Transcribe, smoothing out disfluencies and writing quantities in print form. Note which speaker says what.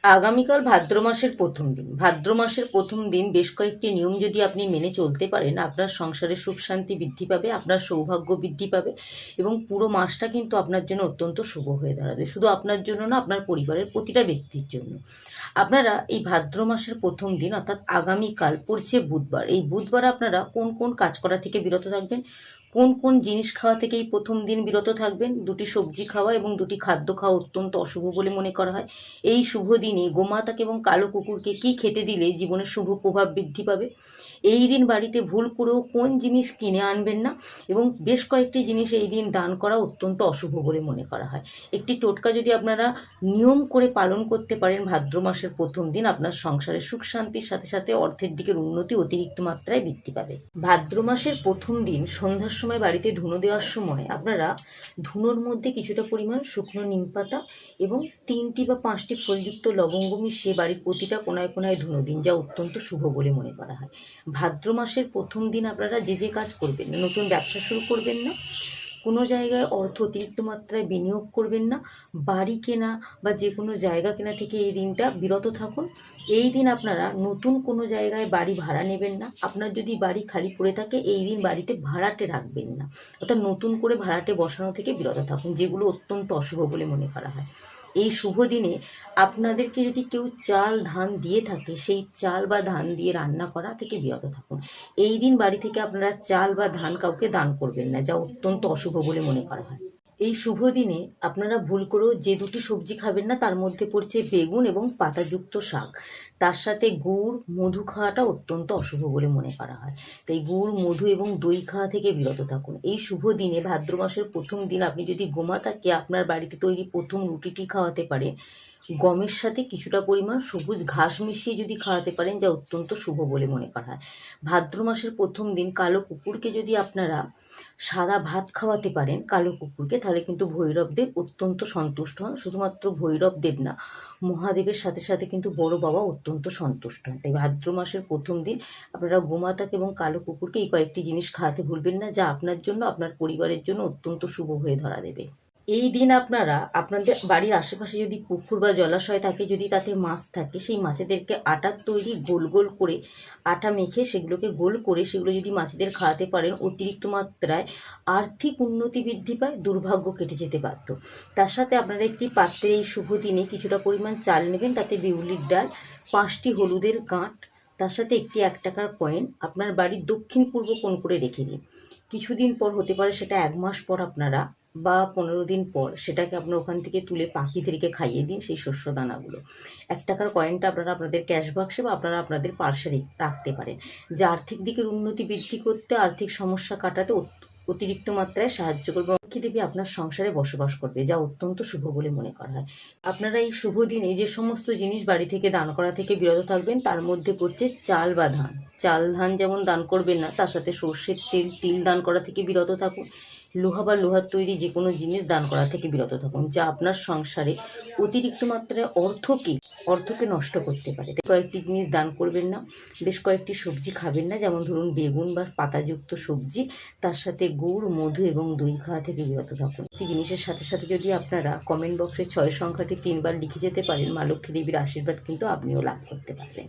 Speaker 1: আগামীকাল ভাদ্র মাসের প্রথম দিন। ভাদ্র মাসের প্রথম দিন বেশ কয়েকটি নিয়ম যদি আপনি মেনে চলতে পারেন, আপনার সংসারে সুখ শান্তি বৃদ্ধি পাবে, আপনার সৌভাগ্য বৃদ্ধি পাবে এবং পুরো মাসটা কিন্তু আপনার জন্য অত্যন্ত শুভ হয়ে দাঁড়াবে। শুধু আপনার জন্য না, আপনার পরিবারের প্রতিটা ব্যক্তির জন্য। আপনারা এই ভাদ্র মাসের প্রথম দিন অর্থাৎ আগামীকাল পড়ছে বুধবার। এই বুধবার আপনারা কোন কোন কাজ করা থেকে বিরত থাকবেন, কোন কোন জিনিস খাওয়া থেকে এই প্রথম দিন বিরত থাকবেন? দুটি সবজি খাওয়া এবং দুটি খাদ্য খাওয়া অত্যন্ত অশুভ বলে মনে করা হয়। এই শুভ দিনে গোমাতাকে এবং কালো কুকুরকে কি খেতে দিলে জীবনের শুভ প্রভাব বৃদ্ধি পাবে? এই দিন বাড়িতে ভুল করেও কোন জিনিস কিনে আনবেন না এবং বেশ কয়েকটি জিনিস এই দিন দান করা অত্যন্ত অশুভ বলে মনে করা হয়। একটি টোটকা যদি আপনারা নিয়ম করে পালন করতে পারেন ভাদ্র মাসের প্রথম দিন, আপনার সংসারে সুখ শান্তির সাথে সাথে অর্থের দিকের উন্নতি অতিরিক্ত মাত্রায় বৃদ্ধি পাবে। ভাদ্র মাসের প্রথম দিন সন্ধ্যার সময় বাড়িতে ধুনো দেওয়ার সময় আপনারা ধুনোর মধ্যে কিছুটা পরিমাণ শুকনো নিম পাতা এবং 3টি বা 5টি ফলযুক্ত লবঙ্গ মিশিয়ে বাড়ির প্রতিটা কোনায় কোনায় ধুনো দিন, যা অত্যন্ত শুভ বলে মনে করা হয়। ভাদ্র মাসের প্রথম দিন আপনারা যে কাজ করবেন না, নতুন ব্যবসা শুরু করবেন না, কোনো জায়গায় অর্থ অতিরিক্ত মাত্রায় বিনিয়োগ করবেন না, বাড়ি কেনা বা যে কোনো জায়গা কেনা থেকে এই দিনটা বিরত থাকুন। এই দিন আপনারা নতুন কোনো জায়গায় বাড়ি ভাড়া নেবেন না। আপনার যদি বাড়ি খালি পড়ে থাকে, এই দিন বাড়িতে ভাড়াটে রাখবেন না, অর্থাৎ নতুন করে ভাড়াটে বসানো থেকে বিরত থাকুন, যেগুলো অত্যন্ত অশুভ বলে মনে করা হয়। এই শুভ দিনে আপনাদেরকে যদি কেউ চাল ধান দিয়ে থাকে, সেই চাল বা ধান দিয়ে রান্না করা থেকে বিরত থাকুন। এই দিন বাড়ি থেকে আপনারা চাল বা ধান কাউকে দান করবেন না, যা অত্যন্ত অশুভ বলে মনে করা হয়। এই শুভ দিনে আপনারা ভুল করেও যে দুটি সবজি খাবেন না, তার মধ্যে পড়ছে বেগুন এবং পাতাযুক্ত শাক। তার সাথে গুড় মধু খাওয়াটা অত্যন্ত অশুভ বলে মনে করা হয়। তাই গুড় মধু এবং দই খাওয়া থেকে বিরত থাকুন। এই শুভ দিনে ভাদ্র মাসের প্রথম দিন আপনি যদি গোমাতাকে আপনার বাড়িতে তৈরি প্রথম রুটিটি খাওয়াতে পারেন, গমের সাথে কিছুটা পরিমাণ সবুজ ঘাস মিশিয়ে যদি খাওয়াতে পারেন, যা অত্যন্ত শুভ বলে মনে করা হয়। ভাদ্র মাসের প্রথম দিন কালো কুকুরকে যদি আপনারা সাদা ভাত খাওয়াতে পারেন কালো কুকুরকে, তাহলে কিন্তু ভৈরবদেব অত্যন্ত সন্তুষ্ট হন। শুধুমাত্র ভৈরবদেব না, মহাদেবের সাথে সাথে কিন্তু বড় বাবা অত্যন্ত সন্তুষ্ট হন। তাই ভাদ্র মাসের প্রথম দিন আপনারা গোমাতাকে এবং কালো কুকুরকে এই কয়েকটি জিনিস খাওয়াতে ভুলবেন না, যা আপনার জন্য আপনার পরিবারের জন্য অত্যন্ত শুভ হয়ে ধরা দেবে। এই দিন আপনারা আপনাদের বাড়ির আশেপাশে যদি পুকুর বা জলাশয় থাকে, যদি তাতে মাছ থাকে, সেই মাছেদেরকে আটার তৈরি গোল গোল করে আটা মেখে সেগুলোকে গোল করে সেগুলো যদি মাছেদের খাওয়াতে পারেন, অতিরিক্ত মাত্রায় আর্থিক উন্নতি বৃদ্ধি পায়, দুর্ভাগ্য কেটে যেতে বাধ্য। তার সাথে আপনারা একটি পাত্রে এই শুভ দিনে কিছুটা পরিমাণ চাল নেবেন, তাতে বিউলির ডাল, 5টি হলুদের গাঁট, তার সাথে একটি 1 টাকার কয়েন আপনার বাড়ির দক্ষিণ পূর্ব কোণ করে রেখে দিন। কিছুদিন পর, হতে পারে সেটা 1 মাস পর আপনারা বা 15 দিন পর, সেটাকে আপনার ওখান থেকে তুলে পাখিদেরকে খাইয়ে দিন সেই শস্য দানাগুলো। 1 টাকার কয়েনটা আপনারা আপনাদের ক্যাশ বাক্সে বা আপনারা আপনাদের পার্সে রাখতে পারেন, যা আর্থিক দিকের উন্নতি বৃদ্ধি করতে, আর্থিক সমস্যা কাটাতে অতিরিক্ত মাত্রায় সাহায্য করবে। লক্ষ্মী দেবী আপনার সংসারে বসবাস করবে, যা অত্যন্ত শুভ বলে মনে করা হয়। আপনারা এই শুভ দিনে যে সমস্ত জিনিস বাড়ি থেকে দান করা থেকে বিরত থাকবেন, তার মধ্যে পড়ছে চাল বা ধান। চাল ধান যেমন দান করবেন না, তার সাথে সর্ষের তেল, তিল দান করা থেকে বিরত থাকুন। লোহা বা লোহার তৈরি যে কোনো জিনিস দান করা থেকে বিরত থাকুন, যা আপনার সংসারে অতিরিক্ত মাত্রায় অর্থকে নষ্ট করতে পারে। তাই কয়েকটি জিনিস দান করবেন না। বেশ কয়েকটি সবজি খাবেন না, যেমন ধরুন বেগুন বা পাতাযুক্ত সবজি। তার সাথে গুড় মধু এবং দই খাওয়া থেকে বিরত থাকুন। একটি জিনিসের সাথে সাথে যদি আপনারা কমেন্ট বক্সে 6 সংখ্যাটি 3 বার লিখে যেতে পারেন, মা লক্ষ্মী দেবীর আশীর্বাদ কিন্তু আপনিও লাভ করতে পারবেন।